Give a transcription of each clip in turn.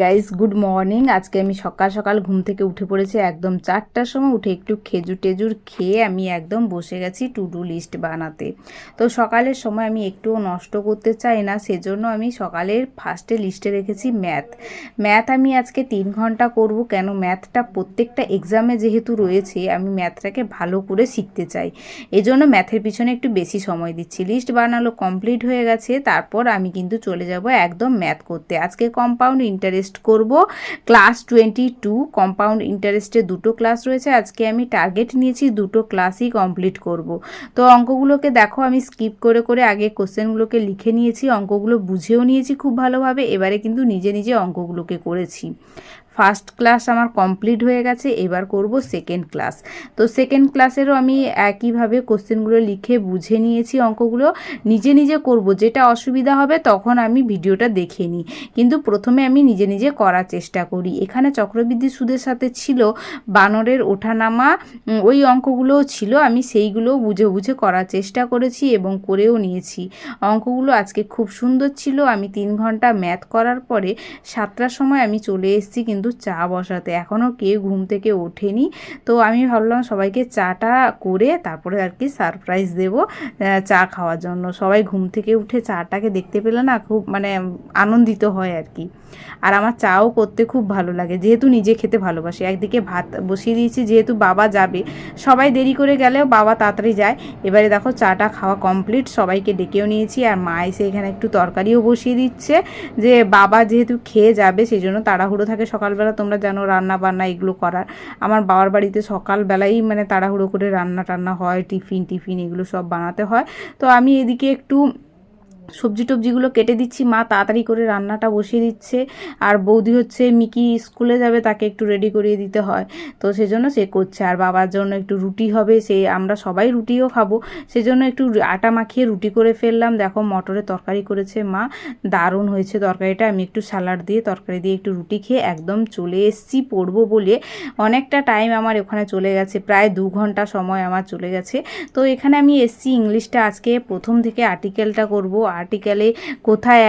Guys, good morning. আজকে আমি সকাল সকাল ঘুম থেকে উঠে পড়েছি একদম 4টার সময়। উঠে একটু খেজুর টেজুর খেয়ে আমি একদম বসে গেছি টু ডু লিস্ট বানাতে। তো সকালের সময় আমি একটুও নষ্ট করতে চাই না, সেজন্য আমি সকালের ফার্স্টে লিস্টে রেখেছি ম্যাথ আমি আজকে 3 ঘন্টা করব। কেন, ম্যাথটা প্রত্যেকটা এক্সামে যেহেতু রয়েছে, আমি ম্যাথটাকে ভালো করে শিখতে চাই, এজন্য ম্যাথের পিছনে একটু বেশি সময় দিচ্ছি। লিস্ট বানানো কমপ্লিট হয়ে গেছে, তারপর আমি কিন্তু চলে যাব একদম ম্যাথ করতে। আজকে কম্পাউন্ড ইন্টারেস্ট করব, ক্লাস 22। কম্পাউন্ড ইন্টারেস্টে 2টো ক্লাস রয়েছে। আজকে আমি টার্গেট নিয়েছি 2টো ক্লাসই কমপ্লিট করব। তো অঙ্কগুলোকে দেখো, আমি স্কিপ করে করে আগে কোশ্চেনগুলোকে লিখে নিয়েছি, অঙ্কগুলো বুঝেও নিয়েছি খুব ভালোভাবে। এবারে কিন্তু নিজে নিজে অঙ্কগুলোকে করেছি। ফার্স্ট ক্লাস আমার কমপ্লিট হয়ে গেছে, এবার করব সেকেন্ড ক্লাস। তো সেকেন্ড ক্লাসেরও আমি একইভাবে কোশ্চেনগুলো লিখে বুঝে নিয়েছি, অঙ্কগুলো নিজে নিজে করব। যেটা অসুবিধা হবে তখন আমি ভিডিওটা দেখে নিই, কিন্তু প্রথমে আমি নিজে নিজে করার চেষ্টা করি। এখানে চক্রবৃদ্ধি সুদের সাথে ছিল বানরের ওঠানামা, ওই অঙ্কগুলোও ছিল, আমি সেইগুলো বুঝে বুঝে করার চেষ্টা করেছি এবং করেও নিয়েছি। অঙ্কগুলো আজকে খুব সুন্দর ছিল। আমি 3 ঘন্টা ম্যাথ করার পরে 7টার সময় আমি চলে এসেছি কিন্তু চা বসাতে। এখনও কেউ ঘুম থেকে ওঠেনি, তো আমি ভাবলাম সবাইকে চাটা করে তারপরে আর কি সারপ্রাইজ দেব চা খাওয়ার জন্য। সবাই ঘুম থেকে উঠে চাটাকে দেখতে পেলে না খুব আনন্দিত হয় আর কি। আর আমার চাও করতে খুব ভালো লাগে, যেহেতু নিজে খেতে ভালোবাসি। একদিকে ভাত বসিয়ে দিয়েছি, যেহেতু বাবা যাবে, সবাই দেরি করে গেলেও বাবা তাড়াতাড়ি যায়। এবারে দেখো চাটা খাওয়া কমপ্লিট, সবাইকে ডেকেও নিয়েছি। আর মা এসে এখানে একটু তরকারিও বসিয়ে দিচ্ছে, যে বাবা যেহেতু খেয়ে যাবে সেই জন্য তাড়াহুড়ো থাকে সকালবেলা। তোমরা জানো রান্না বান্না এগুলো করার, আমার বাবার বাড়িতে সকালবেলাই তাড়াহুড়ো করে রান্না টান্না হয়, টিফিন এগুলো সব বানাতে হয়। তো আমি এদিকে একটু সবজি টবজিগুলো কেটে দিচ্ছি, মা তাড়াতাড়ি করে রান্নাটা বসিয়ে দিচ্ছে। আর বৌদি হচ্ছে মিকি স্কুলে যাবে, তাকে একটু রেডি করিয়ে দিতে হয়, তো সেজন্য সে করছে। আর বাবার জন্য একটু রুটি হবে, আমরা সবাই রুটিও খাবো, সেজন্য একটু আটা মাখিয়ে রুটি করে ফেললাম। দেখো মটরের তরকারি করেছে মা, দারুণ হয়েছে তরকারিটা। আমি একটু স্যালাড দিয়ে তরকারি দিয়ে একটু রুটি খেয়ে একদম চলে এসেছি পড়বো বলে। অনেকটা টাইম আমার ওখানে চলে গেছে, প্রায় 2 ঘন্টা সময় আমার চলে গেছে। তো এখানে আমি এসছি ইংলিশটা আজকে প্রথম থেকে আর্টিকেলটা করব। আর্টিকেলে কোথায়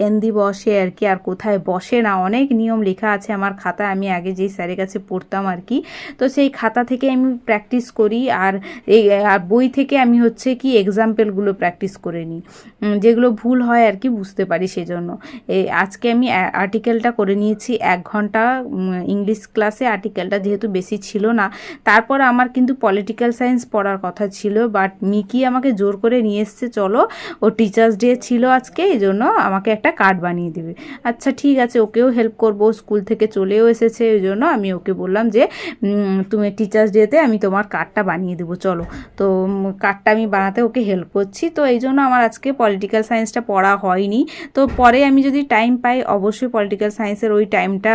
এন দি বসে আর কি, আর কোথায় বসে না, অনেক নিয়ম লেখা আছে আমার খাতায়। আমি আগে যেই স্যারের কাছে পড়তাম আর কি, তো সেই খাতা থেকে আমি প্র্যাকটিস করি। আর এই বই থেকে আমি হচ্ছে কি এক্সাম্পলগুলো প্র্যাকটিস করে নিই, যেগুলো ভুল হয় আর কি বুঝতে পারি সেজন্য। আজকে আমি আর্টিকেলটা করে নিয়েছি 1 ঘন্টা ইংলিশ ক্লাসে। আর্টিকেলটা যেহেতু বেশি ছিল না, তারপর আমার কিন্তু পলিটিক্যাল সায়েন্স পড়ার কথা ছিল, বাট মিকি আমাকে জোর করে নিয়ে এসছে, চলো ও টিচার্স ডে ছিল আজকে, এই জন্য আমাকে একটা কার্ড বানিয়ে দেবে। আচ্ছা ঠিক আছে, ওকেও হেল্প করবো, স্কুল থেকে চলেও এসেছে, ওই জন্য আমি ওকে বললাম যে তুমি টিচার্স ডেতে আমি তোমার কার্ডটা বানিয়ে দেবো, চলো। তো কার্ডটা আমি বানাতে ওকে হেল্প করছি। তো এই জন্য আমার আজকে পলিটিক্যাল সায়েন্সটা পড়া হয়নি। তো পরে আমি যদি টাইম পাই অবশ্যই পলিটিক্যাল সায়েন্সের ওই টাইমটা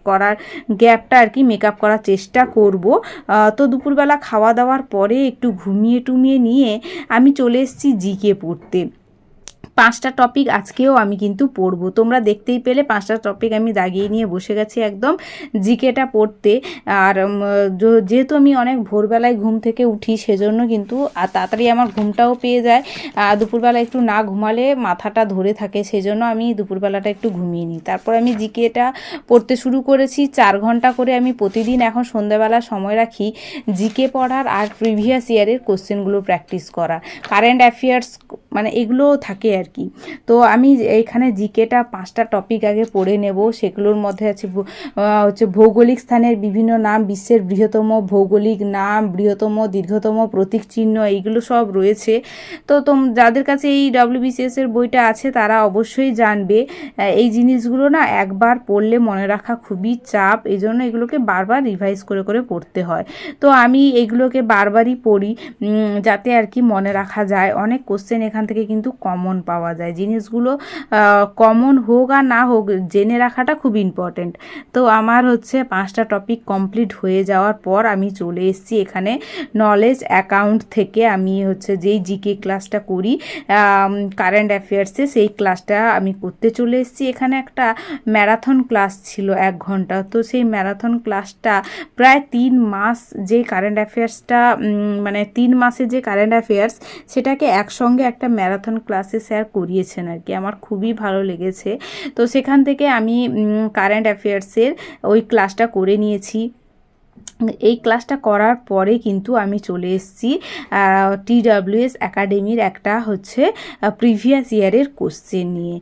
করার গ্যাপটা আর কি মেকআপ করার চেষ্টা করব। তো দুপুরবেলা খাওয়া দাওয়ার পরে একটু ঘুমিয়ে টুমিয়ে নিয়ে আমি চলে এসেছি জিকে পড়তে। 5টা টপিক আজকেও আমি কিন্তু পড়বো, তোমরা দেখতেই পেলে 5টা টপিক আমি দাগিয়ে নিয়ে বসে গেছি একদম জিকেটা পড়তে। আর যেহেতু আমি অনেক ভোরবেলায় ঘুম থেকে উঠি, সেজন্য কিন্তু তাড়াতাড়ি আমার ঘুমটাও পেয়ে যায়। দুপুরবেলা একটু না ঘুমালে মাথাটা ধরে থাকে, সেজন্য আমি দুপুরবেলাটা একটু ঘুমিয়ে নিই। তারপর আমি জিকেটা পড়তে শুরু করেছি 4 ঘন্টা করে। আমি প্রতিদিন এখন সন্ধ্যাবেলা সময় রাখি জিকে পড়ার আর প্রিভিয়াস ইয়ারের কোশ্চেনগুলো প্র্যাকটিস করার, কারেন্ট অ্যাফেয়ার্স এগুলোও থাকে আর কি। তো আমি এইখানে জিকেটা 5টা টপিক আগে পড়ে নেব। সেগুলোর মধ্যে আছে হচ্ছে ভৌগোলিক স্থানের বিভিন্ন নাম, বিশ্বের বৃহত্তম ভৌগোলিক নাম, বৃহত্তম দীর্ঘতম প্রতীক চিহ্ন, এইগুলো সব রয়েছে। তো যাদের কাছে এই WBCS এর বইটা আছে তারা অবশ্যই জানবে। এই জিনিসগুলো না একবার পড়লে মনে রাখা খুবই চাপ, এই জন্য এগুলোকে বারবার রিভাইজ করে করে পড়তে হয়। তো আমি এগুলোকে বারবারই পড়ি যাতে আর কি মনে রাখা যায়। অনেক কোশ্চেন এখান থেকে কিন্তু কমন পাওয়া যায়, জিনিসগুলো কমন হোক আর না হোক জেনে রাখাটা খুব ইম্পর্টেন্ট। তো আমার হচ্ছে 5টা টপিক কমপ্লিট হয়ে যাওয়ার পর আমি চলে এসেছি এখানে নলেজ অ্যাকাউন্ট থেকে। আমি হচ্ছে যেই জিকে ক্লাসটা করি কারেন্ট অ্যাফেয়ার্সে, সেই ক্লাসটা আমি করতে চলে এসেছি। এখানে একটা ম্যারাথন ক্লাস ছিল 1 ঘন্টা। তো সেই ম্যারাথন ক্লাসটা প্রায় 3 মাস, যে কারেন্ট অ্যাফেয়ার্সটা 3 মাসে যে কারেন্ট অ্যাফেয়ার্স সেটাকে একসঙ্গে একটা ম্যারাথন ক্লাসে স্যার করিয়েছেন আর কি, আমার খুবই ভালো লেগেছে। তো সেখান থেকে আমি কারেন্ট অ্যাফেয়ার্সের ওই ক্লাসটা করে নিয়েছি। এই ক্লাসটা করার পরে কিন্তু আমি চলে এসেছি TWS একাডেমির একটা হচ্ছে প্রিভিয়াস ইয়ারের কোশ্চেন নিয়ে।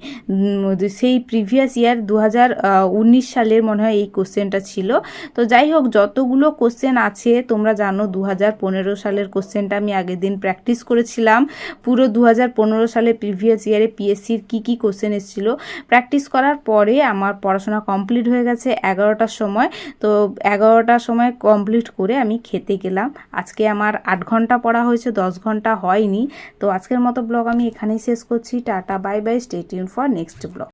সেই প্রিভিয়াস ইয়ার 2019 সালের মনে হয় এই কোশ্চেনটা ছিল। তো যাই হোক, যতগুলো কোশ্চেন আছে তোমরা জানো 2015 সালের কোশ্চেনটা আমি আগের দিন প্র্যাকটিস করেছিলাম। পুরো 2015 সালে প্রিভিয়াস ইয়ারে পিএসসির কী কোশ্চেন এসেছিল প্র্যাকটিস করার পরে আমার পড়াশোনা কমপ্লিট হয়ে গেছে 11টার সময়। তো 11টার সময় কমপ্লিট করে আমি খেতে গেলাম। আজকে আমার 8 ঘন্টা পড়া হয়েছে, 10 ঘন্টা হয়নি। তো আজকের মতো ব্লগ আমি এখানেই শেষ করছি। Tata, bye bye, stay tune for next blog.